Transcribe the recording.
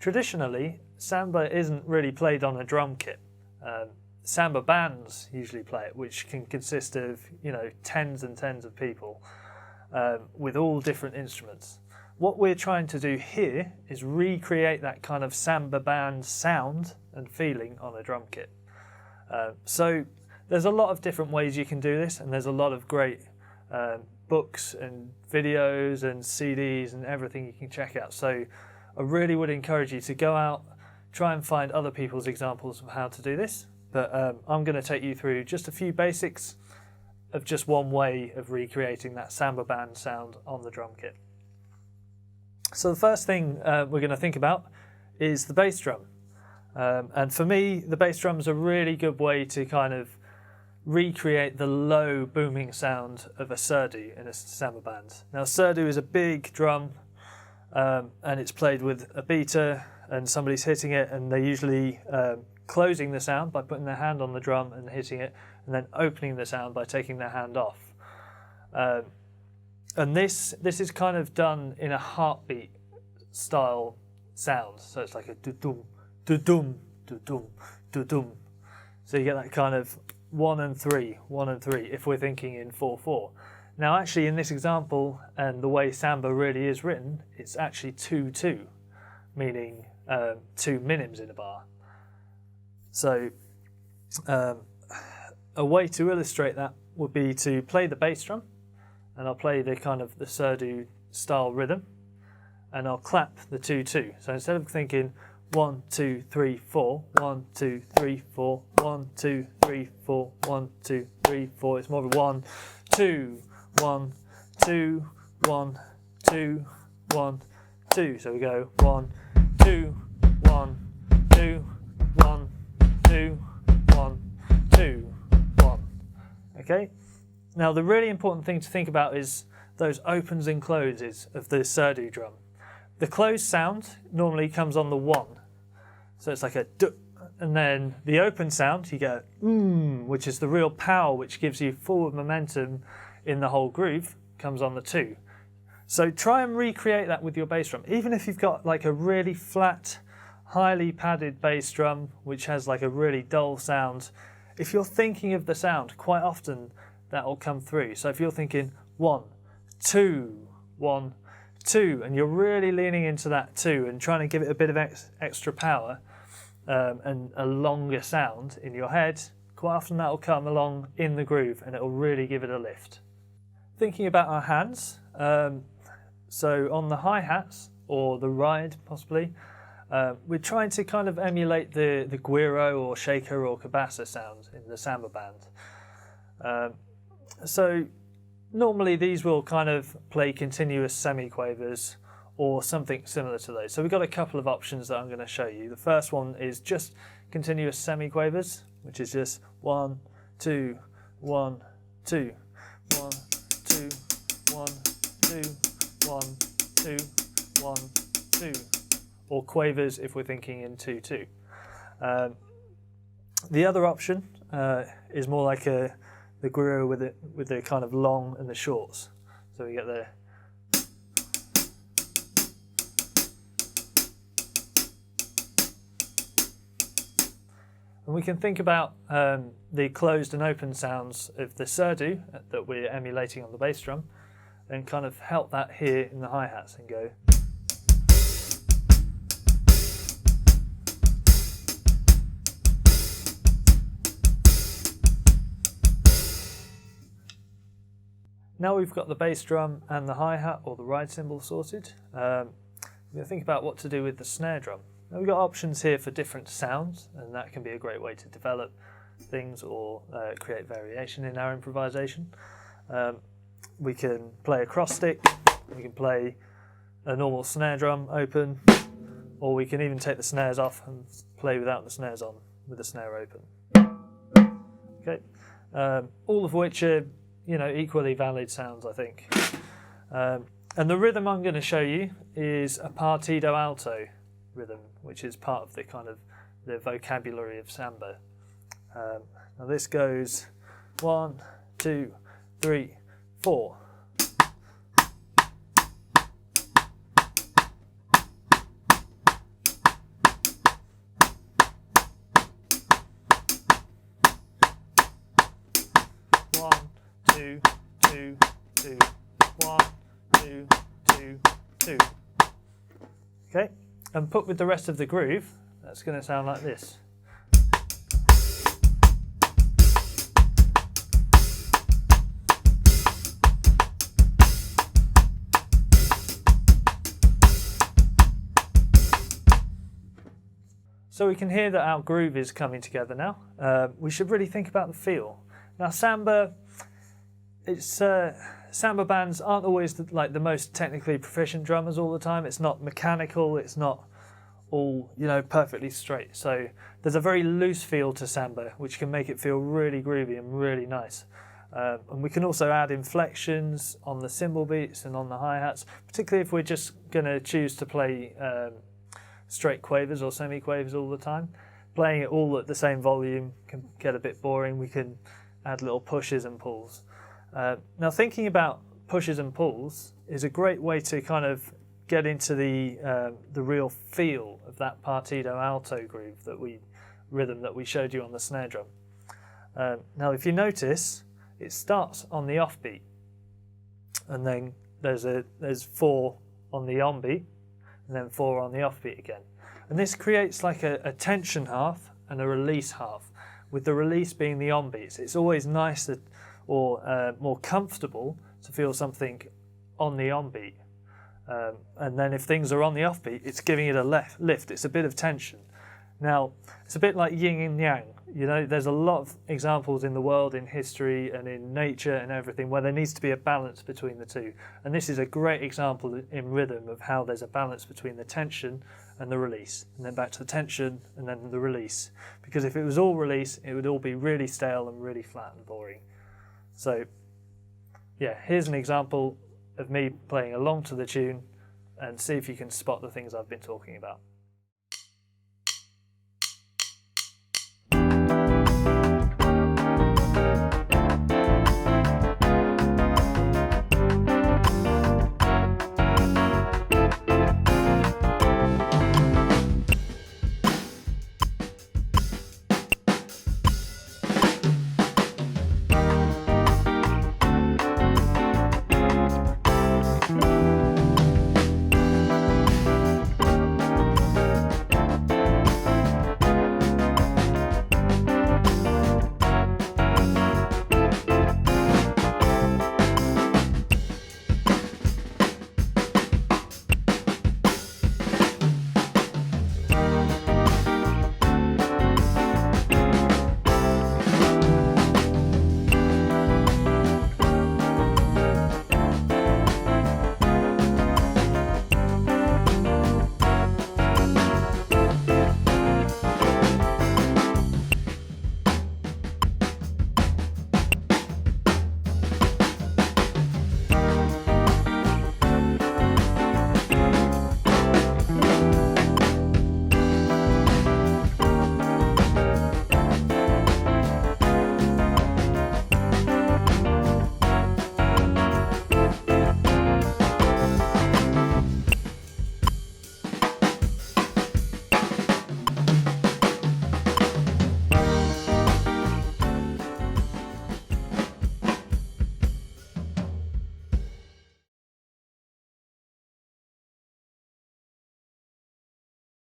Traditionally, Samba isn't really played on a drum kit. Samba bands usually play it, which can consist of, tens and tens of people with all different instruments. What we're trying to do here is recreate that kind of Samba band sound and feeling on a drum kit. So there's a lot of different ways you can do this, and there's a lot of great books and videos and CDs and everything you can check out. So I really would encourage you to go out, try and find other people's examples of how to do this. But I'm going to take you through just a few basics of just one way of recreating that Samba band sound on the drum kit. So the first thing we're going to think about is the bass drum. And for me, the bass drum is a really good way to kind of recreate the low booming sound of a surdo in a Samba band. Now, surdo is a big drum, and it's played with a beater, and somebody's hitting it, and they're usually closing the sound by putting their hand on the drum and hitting it, and then opening the sound by taking their hand off. And this is kind of done in a heartbeat style sound. So it's like a do-dum, do-dum, do-dum, do-dum. So you get that kind of 1 and 3, 1 and 3, if we're thinking in 4/4. Now actually in this example, and the way Samba really is written, it's actually 2/2, meaning 2 minims in a bar. So a way to illustrate that would be to play the bass drum, and I'll play the kind of the surdo style rhythm, and I'll clap the 2/2. So instead of thinking 1, 2, 3, 4, 1, 2, 3, 4, 1, 2, 3, 4, 1, 2, 3, 4, it's more of a 1, 2, 1, 2, 1, 2, 1, 2. So we go 1, 2, 1, 2, 1, 2, 1, 2, 1. Okay? Now the really important thing to think about is those opens and closes of the surdo drum. The closed sound normally comes on the 1. So it's like a duh, and then the open sound, you get which is the real power, which gives you forward momentum in the whole groove, comes on the 2. So try and recreate that with your bass drum. Even if you've got like a really flat, highly padded bass drum, which has like a really dull sound, if you're thinking of the sound, quite often that will come through. So if you're thinking 1, 2, 1, 2, and you're really leaning into that 2 and trying to give it a bit of extra power and a longer sound in your head, quite often that will come along in the groove and it will really give it a lift. Thinking about our hands, so on the hi-hats or the ride possibly, we're trying to kind of emulate the guiro or shaker or cabasa sound in the Samba band. So normally these will kind of play continuous semi-quavers or something similar to those. So we've got a couple of options that I'm going to show you. The first one is just continuous semi-quavers, which is just 1, 2, 1, 2, 1, 2, 1, 2, 1, 2, 1, 2, or quavers if we're thinking in 2/2. The other option is more like the guiro with the kind of long and the shorts. So we get the and we can think about the closed and open sounds of the surdo that we're emulating on the bass drum, and kind of help that here in the hi-hats and go. Now we've got the bass drum and the hi-hat or the ride cymbal sorted, we're going to think about what to do with the snare drum. Now we've got options here for different sounds, and that can be a great way to develop things or create variation in our improvisation. We can play a cross stick, we can play a normal snare drum open, or we can even take the snares off and play without the snares on with the snare open. Okay, all of which are equally valid sounds, I think. And the rhythm I'm going to show you is a Partido Alto rhythm, which is part of the kind of the vocabulary of Samba. Now this goes 1, 2, 3, 4. 2, 2, 2, 1, 2, 2, 2. Okay, and put with the rest of the groove, that's going to sound like this. So we can hear that our groove is coming together now. We should really think about the feel. Now Samba, Samba bands aren't always the most technically proficient drummers all the time. It's not mechanical, it's not all perfectly straight. So there's a very loose feel to Samba, which can make it feel really groovy and really nice. And we can also add inflections on the cymbal beats and on the hi-hats, particularly if we're just going to choose to play straight quavers or semi-quavers all the time. Playing it all at the same volume can get a bit boring. We can add little pushes and pulls. Now thinking about pushes and pulls is a great way to kind of get into the real feel of that Partido Alto groove rhythm that we showed you on the snare drum. Now if you notice, it starts on the offbeat, and then there's 4 on the onbeat, and then 4 on the offbeat again. And this creates like a tension half and a release half, with the release being the onbeats. It's always nicer or more comfortable to feel something on the onbeat. And then if things are on the offbeat, it's giving it a lift. It's a bit of tension. Now, it's a bit like yin and yang. There's a lot of examples in the world, in history and in nature and everything, where there needs to be a balance between the two. And this is a great example in rhythm of how there's a balance between the tension and the release, and then back to the tension and then the release. Because if it was all release, it would all be really stale and really flat and boring. So, yeah, here's an example of me playing along to the tune, and see if you can spot the things I've been talking about.